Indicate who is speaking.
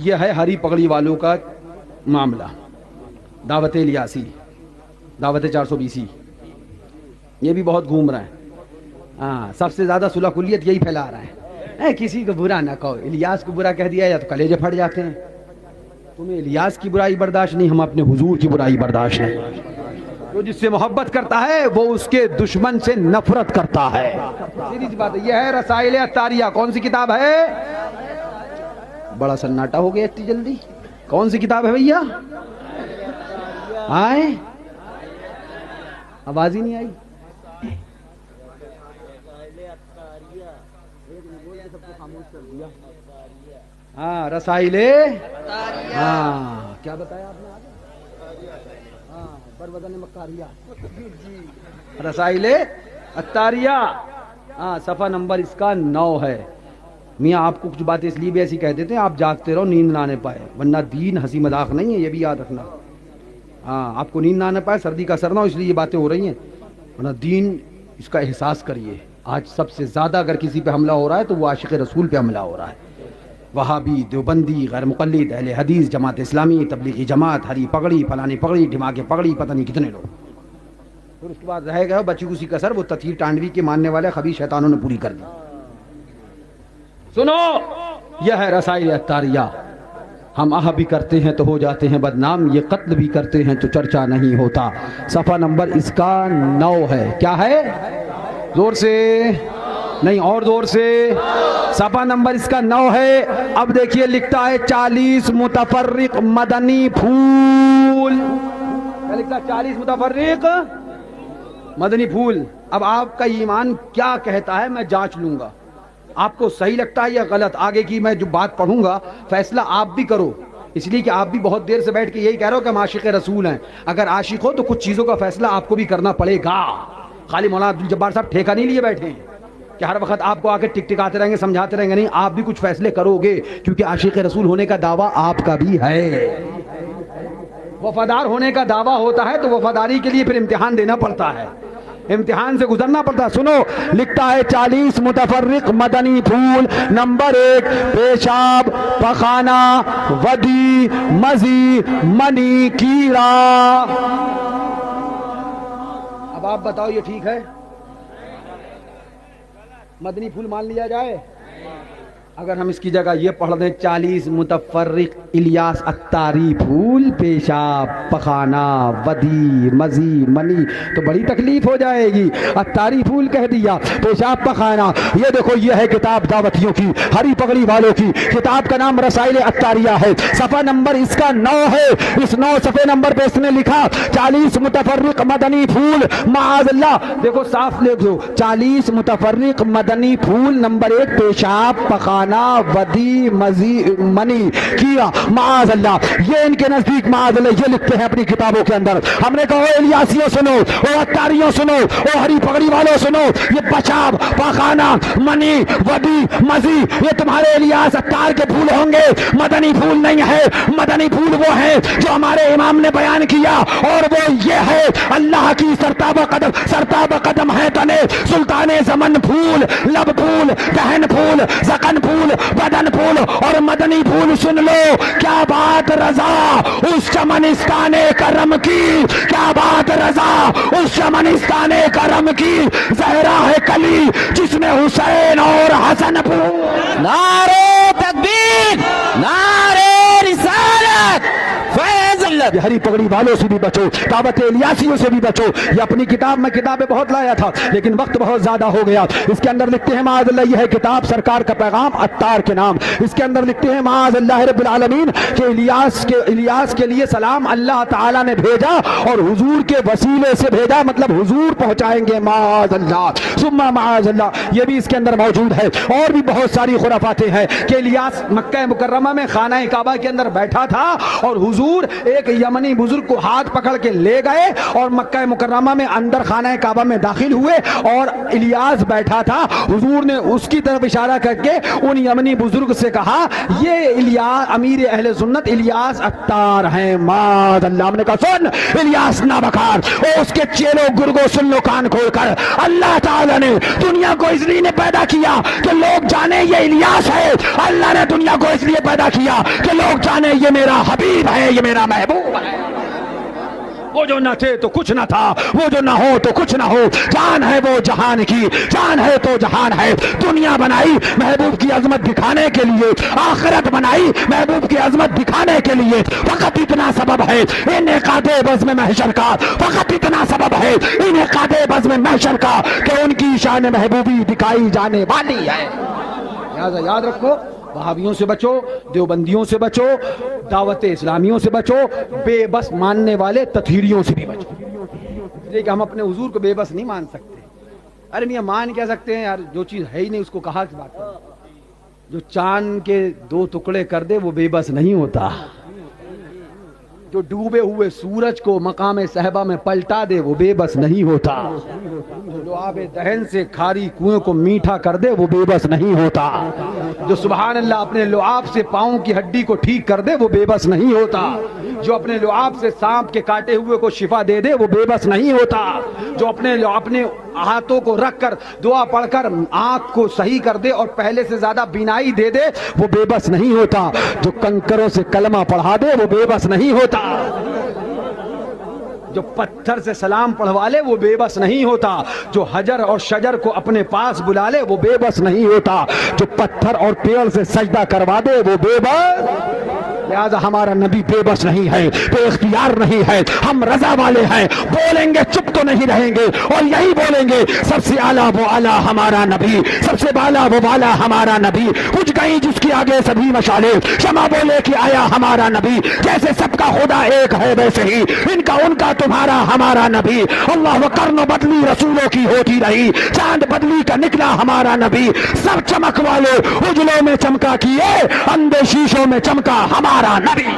Speaker 1: یہ ہے ہری پگڑی والوں کا معاملہ. دعوت الیاسی، دعوت 420 یہ بھی بہت گھوم رہا ہے. ہاں، سب سے زیادہ صلح کلیت یہی پھیلا رہا ہے. کسی کو برا نہ کہو. الیاس کو برا کہہ دیا یا تو کلیجے پھٹ جاتے ہیں. تمہیں الیاس کی برائی برداشت نہیں، ہم اپنے حضور کی برائی برداشت نہیں. جو جس سے محبت کرتا ہے وہ اس کے دشمن سے نفرت کرتا ہے. سیدھی سی بات ہے. یہ ہے رسائل عطاریہ. کون سی کتاب ہے؟ بڑا سناٹا ہو گیا اتنی جلدی. کون سی کتاب ہے بھیا؟ آئے آواز ہی نہیں آئی. ہاں، رسائل. ہاں، کیا بتایا آپ نے آگے؟ ہاں، بروزن مکاریہ. رسائل عطاریہ. ہاں، صفحہ نمبر اس کا 9 ہے. میاں آپ کو کچھ باتیں اس لیے بھی ایسی کہہ دیتے ہیں آپ جاگتے رہو، نیند نہ آنے پائے، ورنہ دین ہنسی مذاق نہیں ہے، یہ بھی یاد رکھنا. ہاں، آپ کو نیند نہ آنے پائے، سردی کا اثر نہ ہو، اس لیے یہ باتیں ہو رہی ہیں، ورنہ دین اس کا احساس کریے. آج سب سے زیادہ اگر کسی پہ حملہ ہو رہا ہے تو وہ عاشق رسول پہ حملہ ہو رہا ہے. وہابی، دیوبندی، غیر مقلد، اہل حدیث، جماعت اسلامی، تبلیغی جماعت، ہری پگڑی، فلانی پگڑی، ڈھماکے پگڑی، پتہ نہیں کتنے لوگ. پھر اس کے بعد رہ گیا بچی کسی کا سر، وہ تطہیر ٹانڈوی کے ماننے والے خبیث شیطانوں نے پوری کر دی. سنو، یہ ہے رسائل عطاریہ. ہم آہ بھی کرتے ہیں تو ہو جاتے ہیں بدنام، یہ قتل بھی کرتے ہیں تو چرچا نہیں ہوتا. صفحہ نمبر اس کا 9 ہے. کیا ہے؟ زور سے نہیں، اور زور سے. صفحہ نمبر اس کا 9 ہے. اب دیکھیے لکھتا ہے 40 متفرق مدنی پھول. کیا لکھتا ہے؟ 40 متفرق مدنی پھول. اب آپ کا ایمان کیا کہتا ہے میں جانچ لوں گا. آپ کو صحیح لگتا ہے یا غلط، آگے کی میں جو بات پڑھوں گا فیصلہ آپ بھی کرو. اس لیے کہ آپ بھی بہت دیر سے بیٹھ کے یہی کہہ رہے ہو کہ ہم عاشق رسول ہیں. اگر عاشق ہو تو کچھ چیزوں کا فیصلہ آپ کو بھی کرنا پڑے گا. خالی مولانا عبد الجبار صاحب ٹھیکہ نہیں لیے بیٹھے ہیں کہ ہر وقت آپ کو آ کے ٹک ٹکاتے رہیں گے، سمجھاتے رہیں گے. نہیں، آپ بھی کچھ فیصلے کرو گے، کیونکہ عاشق رسول ہونے کا دعویٰ آپ کا بھی ہے. وفادار ہونے کا دعویٰ ہوتا ہے تو وفاداری کے لیے پھر امتحان دینا پڑتا ہے، امتحان سے گزرنا پڑتا ہے. سنو، لکھتا ہے 40 متفرق مدنی پھول. نمبر 1، پیشاب، پخانہ، ودی، مزی، منی، کیڑا. اب آپ بتاؤ یہ ٹھیک ہے؟ مدنی پھول مان لیا جائے؟ اگر ہم اس کی جگہ یہ پڑھ دیں 40 متفرق الیاس عطاری پھول، پیشاب، پخانہ، ودی، مزی، منی، تو بڑی تکلیف ہو جائے گی. عطاری پھول کہہ دیا، پیشاب، پخانہ. یہ دیکھو، یہ ہے کتاب دعوتیوں کی، ہری پگڑی والوں کی. کتاب کا نام رسائل عطاریہ ہے. صفحہ نمبر اس کا 9 ہے. اس 9 صفحے نمبر پہ اس نے لکھا 40 متفرق مدنی پھول. معاذ اللہ، دیکھو صاف لکھ دو 40 متفرق مدنی پھول. نمبر 1، پیشاب، پخانہ، ودی، مزی، منی، کیا. معاذ اللہ، یہ ان کے نزدیک معاذ اللہ یہ لکھتے ہیں اپنی کتابوں کے اندر. ہم نے کہا الیاسیوں سنو، او عطاریوں سنو، او ہری پگڑی والوں سنو، یہ پیشاب، پخانہ، منی، ودی، مزی، یہ تمہارے الیاس عطار کے پھول ہوں گے، مدنی پھول نہیں ہے. مدنی پھول وہ ہے جو ہمارے امام نے بیان کیا، اور وہ یہ ہے اللہ کی سرتاب قدم ہے تنے سلطان زمن پھول، لب پھول، دہن پھول، زکن پھول، بدن پھول اور مدنی پھول. سن لو کیا بات رضا اس چمنستان کرم کی، کیا بات رضا اس چمنستان کرم کی. زہرا ہے کلی جس میں حسین اور حسن پھول.
Speaker 2: نعرہ تکبیر، نعرہ رسالت، فیض اللہ.
Speaker 1: ہری پگڑی والوں سے بھی بچو، دعوت الیاسیوں سے بھی بچو. یہ اپنی کتاب میں کتابیں بہت لایا تھا لیکن وقت بہت زیادہ ہو گیا. اس کے اندر لکھتے ہیں معاذ اللہ، یہ ہے کتاب سرکار کا پیغام عطار کے نام. اس کے اندر لکھتے ہیں معاذ اللہ رب العالمین کہ الیاس کے لیے سلام اللہ تعالیٰ نے بھیجا اور حضور کے وسیلے سے بھیجا، مطلب حضور پہنچائیں گے. معاذ اللہ ثم معاذ اللہ، یہ بھی اس کے اندر موجود ہے. اور بھی بہت ساری خرافاتیں ہیں کہ الیاس مکہ مکرمہ میں خانہ کعبہ کے اندر بیٹھا تھا اور حضور ایک یمنی بزرگ کو ہاتھ پکڑ کے لے گئے اور مکہ مکرمہ میں اندر خانہ کعبہ میں داخل ہوئے اور الیاس بیٹھا تھا. حضور نے اس کی طرف اشارہ کر کے ان یمنی بزرگ سے کہا یہ الیاس امیر اہل سنت الیاس اتار ہیں. ماذ اللہ. ہم نے کہا سن الیاس نابکار اور اس کے چیلوں گرگو سن لو کان کھول کر. اللہ تعالیٰ نے دنیا کو اس لیے پیدا کیا کہ لوگ جانے یہ الیاس ہے. اللہ نے دنیا کو اس لیے پیدا کیا کہ لوگ جانے یہ میرا حبیب ہے, یہ میرا محبوب ہے. وہ جو نہ تھے تو کچھ نہ تھا, وہ جو نہ ہو تو کچھ نہ ہو. جان ہے وہ جہان کی, جان ہے تو جہان ہے. دنیا بنائی محبوب کی عظمت دکھانے کے لیے, آخرت بنائی محبوب کی عظمت دکھانے کے لیے. فقط اتنا سبب ہے انعقاد بزم محشر کا, فقط اتنا سبب ہے انعقاد بزم محشر کا کہ ان کی شان محبوبی دکھائی جانے والی ہے. لہذا یاد رکھو, وہابیوں سے بچو, دیوبندیوں سے بچو, دعوت اسلامیوں سے بچو, بے بس ماننے والے تطہیریوں سے بھی بچو. اس لیے کہ ہم اپنے حضور کو بے بس نہیں مان سکتے. ارے میاں مان کیا سکتے ہیں یار, جو چیز ہے ہی نہیں اس کو کہا کی بات کریں. جو چاند کے 2 ٹکڑے کر دے وہ بے بس نہیں ہوتا. جو ڈوبے ہوئے سورج کو مقام صحبہ میں پلٹا دے وہ بے بس نہیں ہوتا. جو آب دہن سے کھاری کنویں کو میٹھا کر دے وہ بے بس نہیں ہوتا. جو سبحان اللہ اپنے لعاب سے پاؤں کی ہڈی کو ٹھیک کر دے وہ بے بس نہیں ہوتا. جو اپنے لعاب سے سانپ کے کاٹے ہوئے کو شفا دے دے وہ بے بس نہیں ہوتا. جو اپنے ہاتھوں کو رکھ کر دعا پڑھ کر آنکھ کو صحیح کر دے اور پہلے سے زیادہ بینائی دے دے وہ بے بس نہیں ہوتا. جو کنکروں سے کلمہ پڑھا دے وہ بے بس نہیں ہوتا. جو پتھر سے سلام پڑھوا لے وہ بے بس نہیں ہوتا. جو حجر اور شجر کو اپنے پاس بلا لے وہ بے بس نہیں ہوتا. جو پتھر اور پیڑ سے سجدہ کروا دے وہ بے بس. لہذا ہمارا نبی بے بس نہیں ہے, بے اختیار نہیں ہے. ہم رضا والے ہیں, بولیں گے چپ تو نہیں رہیں گے اور یہی بولیں گے سب سے اعلیٰ وہ اعلیٰ ہمارا نبی, سب سے بالا وہ بالا ہمارا نبی. کچھ گئی جس کی آگے سبھی مشالے, شمع بولے کہ آیا ہمارا نبی. جیسے سب کا خدا ایک ہے ویسے ہی ان کا تمہارا ہمارا نبی. اللہ کرن بدلی رسولوں کی ہوتی رہی, چاند بدلی کا نکلا ہمارا نبی. سب چمک والے اجلوں میں چمکا کیے, اندھے شیشوں میں چمکا ہمارا نبی.